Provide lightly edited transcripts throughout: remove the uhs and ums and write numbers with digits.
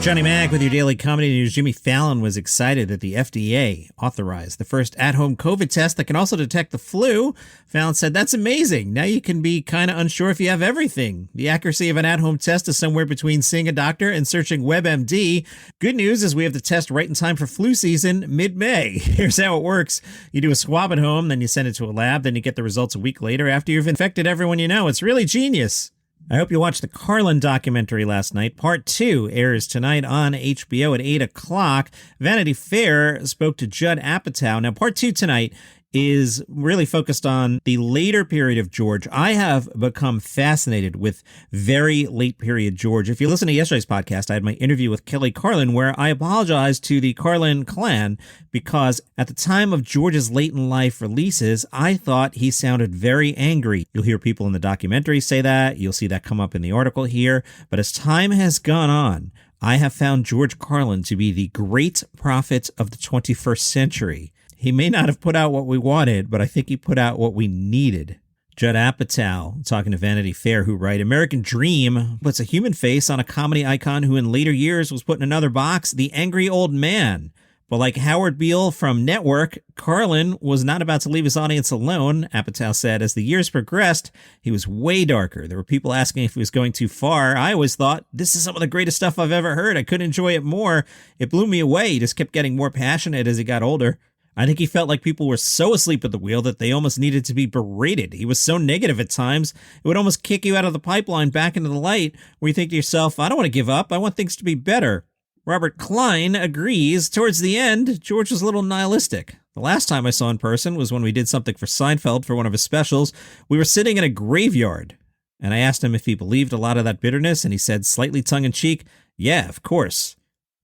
Johnny Mac with your daily comedy news. Jimmy Fallon was excited that the FDA authorized the first at-home COVID test that can also detect the flu. Fallon said, "That's amazing. Now you can be kind of unsure if you have everything. The accuracy of an at-home test is somewhere between seeing a doctor and searching WebMD. Good news is we have the test right in time for flu season mid-May. Here's how it works. You do a swab at home, then you send it to a lab, then you get the results a week later after you've infected everyone you know. It's really genius." I hope you watched the Carlin documentary last night. Part 2 airs tonight on HBO at 8 o'clock. Vanity Fair spoke to Judd Apatow. Now, Part 2 tonight is really focused on the later period of George. I have become fascinated with very late period George. If you listen to yesterday's podcast, I had my interview with Kelly Carlin where I apologized to the Carlin clan because at the time of George's late in life releases, I thought he sounded very angry. You'll hear people in the documentary say that. You'll see that come up in the article here. But as time has gone on, I have found George Carlin to be the great prophet of the 21st century. He may not have put out what we wanted, but I think he put out what we needed. Judd Apatow, talking to Vanity Fair, who write, American Dream puts a human face on a comedy icon who in later years was put in another box, the angry old man. But like Howard Beale from Network, Carlin was not about to leave his audience alone. Apatow said, as the years progressed, he was way darker. There were people asking if he was going too far. I always thought, this is some of the greatest stuff I've ever heard. I couldn't enjoy it more. It blew me away. He just kept getting more passionate as he got older. I think he felt like people were so asleep at the wheel that they almost needed to be berated. He was so negative at times, it would almost kick you out of the pipeline back into the light, where you think to yourself, I don't want to give up. I want things to be better. Robert Klein agrees. Towards the end, George was a little nihilistic. The last time I saw in person was when we did something for Seinfeld for one of his specials. We were sitting in a graveyard, and I asked him if he believed a lot of that bitterness, and he said, slightly tongue-in-cheek, yeah, of course.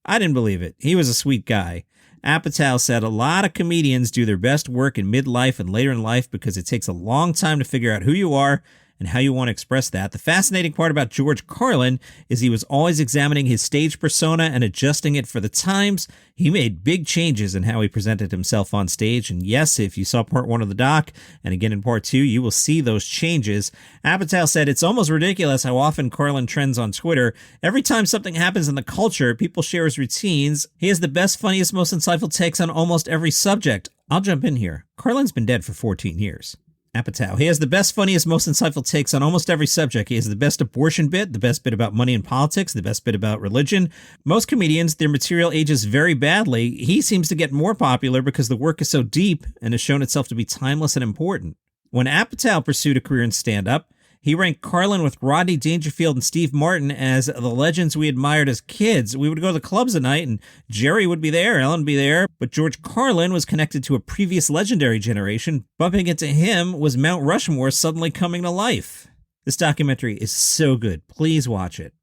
I didn't believe it. He was a sweet guy. Apatow said a lot of comedians do their best work in midlife and later in life because it takes a long time to figure out who you are and how you want to express that. The fascinating part about George Carlin is he was always examining his stage persona and adjusting it for the times. He made big changes in how he presented himself on stage. And yes, if you saw part 1 of the doc, and again in part 2, you will see those changes. Apatow said it's almost ridiculous how often Carlin trends on Twitter. Every time something happens in the culture, people share his routines. He has the best, funniest, most insightful takes on almost every subject. I'll jump in here. Carlin's been dead for 14 years. Apatow. He has the best, funniest, most insightful takes on almost every subject. He has the best abortion bit, the best bit about money and politics, the best bit about religion. Most comedians, their material ages very badly. He seems to get more popular because the work is so deep and has shown itself to be timeless and important. When Apatow pursued a career in stand-up, he ranked Carlin with Rodney Dangerfield and Steve Martin as the legends we admired as kids. We would go to the clubs at night, and Jerry would be there, Ellen would be there, but George Carlin was connected to a previous legendary generation. Bumping into him was Mount Rushmore suddenly coming to life. This documentary is so good. Please watch it.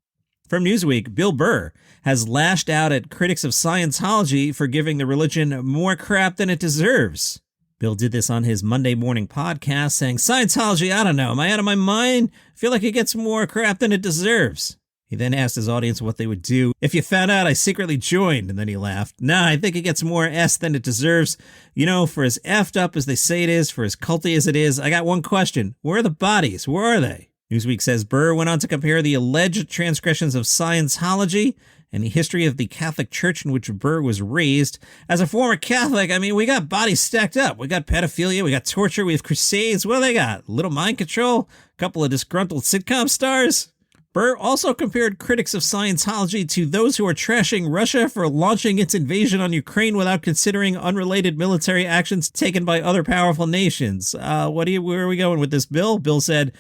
From Newsweek, Bill Burr has lashed out at critics of Scientology for giving the religion more crap than it deserves. Bill did this on his Monday morning podcast, saying, Scientology, I don't know, am I out of my mind? I feel like it gets more crap than it deserves. He then asked his audience what they would do if you found out I secretly joined, and then he laughed. Nah, I think it gets more S than it deserves. You know, for as effed up as they say it is, for as culty as it is, I got one question. Where are the bodies? Where are they? Newsweek says Burr went on to compare the alleged transgressions of Scientology and the history of the Catholic Church in which Burr was raised. As a former Catholic, I mean, we got bodies stacked up. We got pedophilia, we got torture, we have crusades. What do they got? Little mind control? A couple of disgruntled sitcom stars? Burr also compared critics of Scientology to those who are trashing Russia for launching its invasion on Ukraine without considering unrelated military actions taken by other powerful nations. Where are we going with this, Bill? Bill said,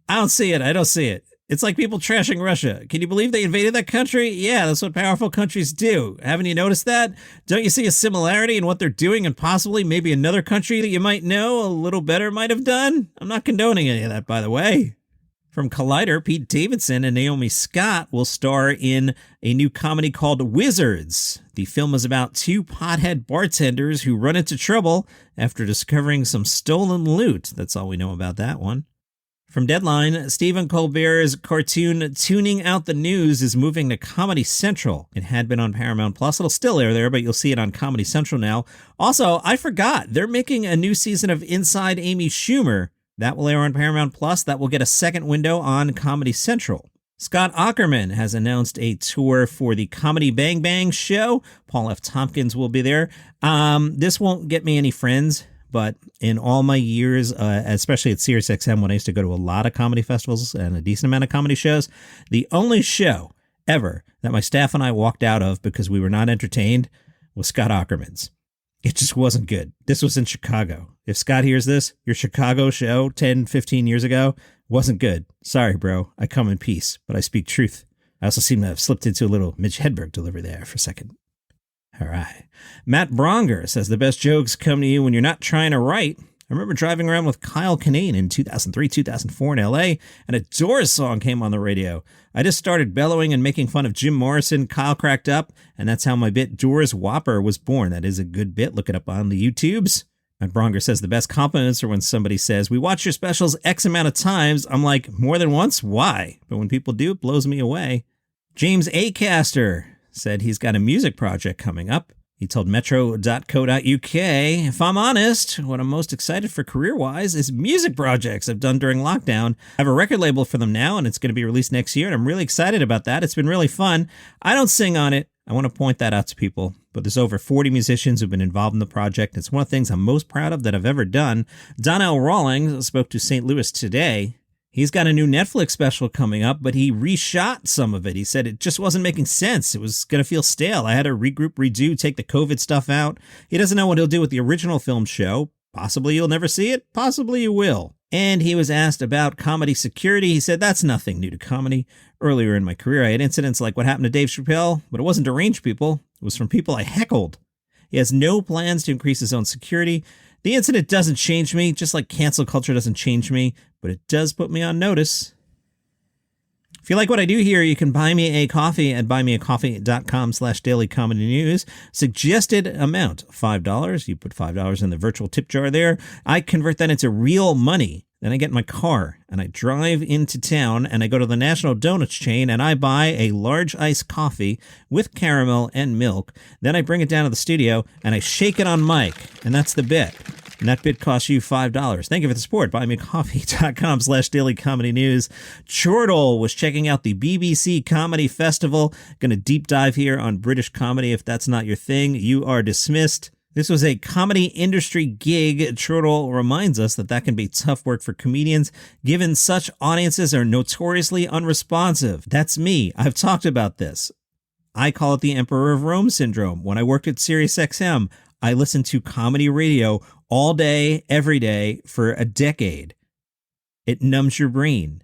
I don't see it. I don't see it. It's like people trashing Russia. Can you believe they invaded that country? Yeah, that's what powerful countries do. Haven't you noticed that? Don't you see a similarity in what they're doing and possibly maybe another country that you might know a little better might have done? I'm not condoning any of that, by the way. From Collider, Pete Davidson and Naomi Scott will star in a new comedy called Wizards. The film is about two pothead bartenders who run into trouble after discovering some stolen loot. That's all we know about that one. From Deadline, Stephen Colbert's cartoon Tuning Out the News is moving to Comedy Central. It had been on Paramount Plus. It'll still air there, but you'll see it on Comedy Central now. Also, I forgot, they're making a new season of Inside Amy Schumer. That will air on Paramount Plus. That will get a second window on Comedy Central. Scott Aukerman has announced a tour for the Comedy Bang Bang show. Paul F. Tompkins will be there. This won't get me any friends, but in all my years, especially at SiriusXM, when I used to go to a lot of comedy festivals and a decent amount of comedy shows, the only show ever that my staff and I walked out of because we were not entertained was Scott Aukerman's. It just wasn't good. This was in Chicago. If Scott hears this, your Chicago show 10, 15 years ago wasn't good. Sorry, bro. I come in peace, but I speak truth. I also seem to have slipped into a little Mitch Hedberg delivery there for a second. All right. Matt Braunger says the best jokes come to you when you're not trying to write. I remember driving around with Kyle Kinane in 2003, 2004 in LA, and a Doors song came on the radio. I just started bellowing and making fun of Jim Morrison. Kyle cracked up, and that's how my bit Doors Whopper was born. That is a good bit. Look it up on the YouTubes. Matt Braunger says the best compliments are when somebody says, "We watch your specials X amount of times." I'm like, more than once? Why? But when people do, it blows me away. James Acaster said he's got a music project coming up. He told metro.co.uk, "If I'm honest, what I'm most excited for career-wise is music projects I've done during lockdown. I have a record label for them now, and it's going to be released next year, and I'm really excited about that. It's been really fun. I don't sing on it. I want to point that out to people, but there's over 40 musicians who've been involved in the project. It's one of the things I'm most proud of that I've ever done." Donnell Rawlings spoke to St. Louis Today. He's got a new Netflix special coming up, but he reshot some of it. He said it just wasn't making sense. It was going to feel stale. I had to regroup, redo, take the COVID stuff out. He doesn't know what he'll do with the original film show. Possibly you'll never see it. Possibly you will. And he was asked about comedy security. He said, "That's nothing new to comedy. Earlier in my career, I had incidents like what happened to Dave Chappelle, but it wasn't deranged people. It was from people I heckled." He has no plans to increase his own security. "The incident doesn't change me, just like cancel culture doesn't change me, but it does put me on notice." If you like what I do here, you can buy me a coffee at buymeacoffee.com/dailycomedynews. Suggested amount, $5. You put $5 in the virtual tip jar there. I convert that into real money. Then I get in my car and I drive into town and I go to the National Donuts chain and I buy a large iced coffee with caramel and milk. Then I bring it down to the studio and I shake it on mic. And that's the bit. And that bit costs you $5. Thank you for the support. buymeacoffee.com/dailycomedynews. Chortle was checking out the BBC Comedy Festival. Going to deep dive here on British comedy. If that's not your thing, you are dismissed. This was a comedy industry gig. Chortle reminds us that can be tough work for comedians, given such audiences are notoriously unresponsive. That's me. I've talked about this. I call it the Emperor of Rome syndrome. When I worked at SiriusXM, I listened to comedy radio all day, every day for a decade. It numbs your brain.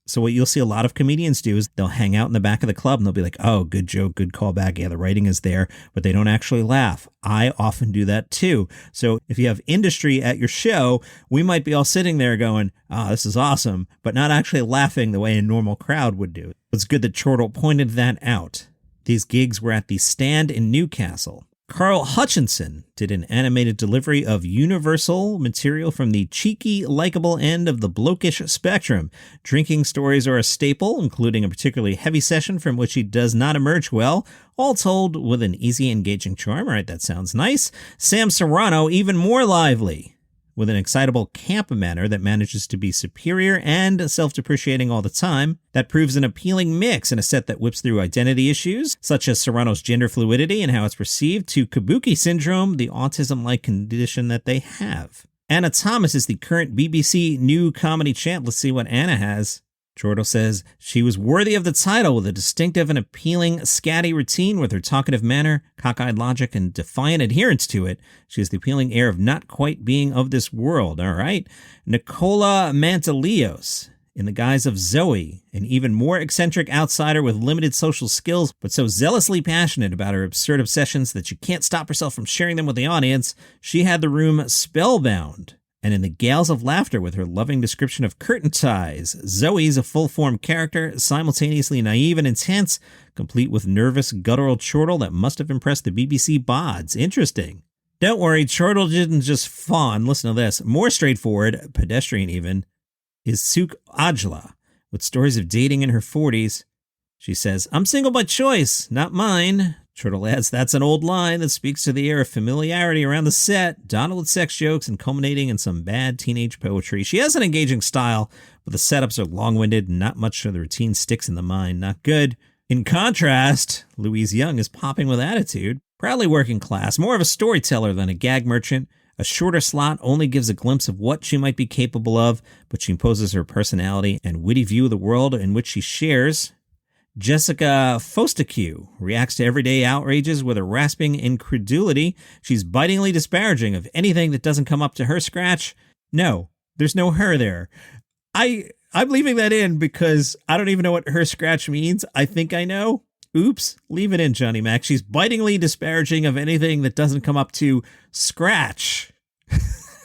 So what you'll see a lot of comedians do is they'll hang out in the back of the club and they'll be like, "Oh, good joke, good callback. Yeah, the writing is there," but they don't actually laugh. I often do that too. So if you have industry at your show, we might be all sitting there going, "Oh, this is awesome," but not actually laughing the way a normal crowd would do. It's good that Chortle pointed that out. These gigs were at the Stand in Newcastle. Carl Hutchinson did an animated delivery of universal material from the cheeky, likable end of the blokish spectrum. Drinking stories are a staple, including a particularly heavy session from which he does not emerge well, all told with an easy, engaging charm. All right, that sounds nice. Sam Serrano, even more lively, with an excitable camp manner that manages to be superior and self-depreciating all the time. That proves an appealing mix in a set that whips through identity issues, such as Serrano's gender fluidity and how it's perceived, to kabuki syndrome, the autism-like condition that they have. Anna Thomas is the current BBC New Comedy Champ. Let's see what Anna has. Chortle says she was worthy of the title with a distinctive and appealing scatty routine with her talkative manner, cockeyed logic, and defiant adherence to it. She has the appealing air of not quite being of this world. All right. Nicola Mantelios, in the guise of Zoe, an even more eccentric outsider with limited social skills, but so zealously passionate about her absurd obsessions that she can't stop herself from sharing them with the audience. She had the room spellbound. And in the gales of laughter with her loving description of curtain ties, Zoe's a full-form character, simultaneously naive and intense, complete with nervous, guttural chortle that must have impressed the BBC bods. Interesting. Don't worry, Chortle didn't just fawn. Listen to this. More straightforward, pedestrian even, is Suk Ajla, with stories of dating in her 40s. She says, "I'm single by choice, not mine. Turtle adds, that's an old line that speaks to the air of familiarity around the set, Donnell with sex jokes and culminating in some bad teenage poetry. She has an engaging style, but the setups are long-winded and not much of the routine sticks in the mind. Not good. In contrast, Louise Young is popping with attitude. Proudly working class, more of a storyteller than a gag merchant. A shorter slot only gives a glimpse of what she might be capable of, but she imposes her personality and witty view of the world in which she shares. Jessica Fostekew reacts to everyday outrages with a rasping incredulity. She's bitingly disparaging of anything that doesn't come up to her scratch. No, there's no her there. I'm leaving that in because I don't even know what her scratch means. I think I know. Oops, leave it in, Johnny Mac. She's bitingly disparaging of anything that doesn't come up to scratch.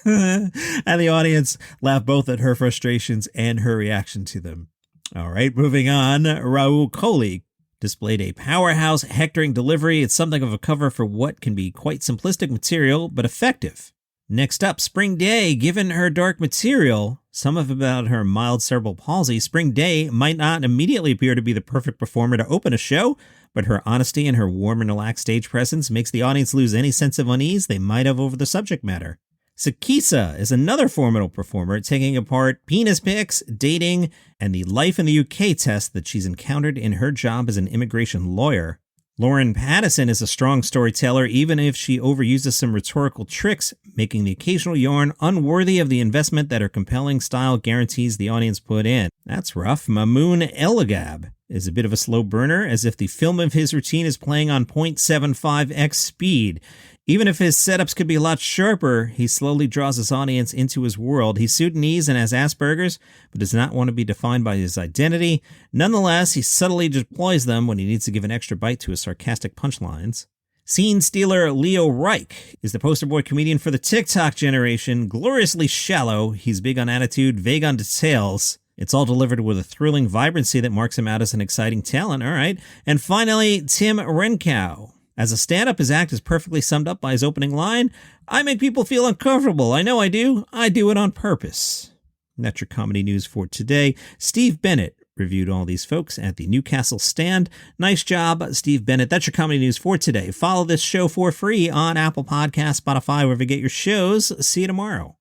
And the audience laugh both at her frustrations and her reaction to them. All right, moving on. Raul Coley displayed a powerhouse hectoring delivery. It's something of a cover for what can be quite simplistic material, but effective. Next up, Spring Day. Given her dark material, some of about her mild cerebral palsy, Spring Day might not immediately appear to be the perfect performer to open a show, but her honesty and her warm and relaxed stage presence makes the audience lose any sense of unease they might have over the subject matter. Sakisa is another formidable performer, taking apart penis pics, dating, and the life in the UK test that she's encountered in her job as an immigration lawyer. Lauren Pattison is a strong storyteller, even if she overuses some rhetorical tricks, making the occasional yarn unworthy of the investment that her compelling style guarantees the audience put in. That's rough. Mamoon Eligab is a bit of a slow burner, as if the film of his routine is playing on 0.75x speed. Even if his setups could be a lot sharper, he slowly draws his audience into his world. He's Sudanese and has Asperger's, but does not want to be defined by his identity. Nonetheless, he subtly deploys them when he needs to give an extra bite to his sarcastic punchlines. Scene stealer Leo Reich is the poster boy comedian for the TikTok generation, gloriously shallow. He's big on attitude, vague on details. It's all delivered with a thrilling vibrancy that marks him out as an exciting talent. All right. And finally, Tim Renkow. As a stand-up, his act is perfectly summed up by his opening line, I make people feel uncomfortable. I know I do. I do it on purpose. And that's your comedy news for today. Steve Bennett reviewed all these folks at the Newcastle Stand. Nice job, Steve Bennett. That's your comedy news for today. Follow this show for free on Apple Podcasts, Spotify, wherever you get your shows. See you tomorrow.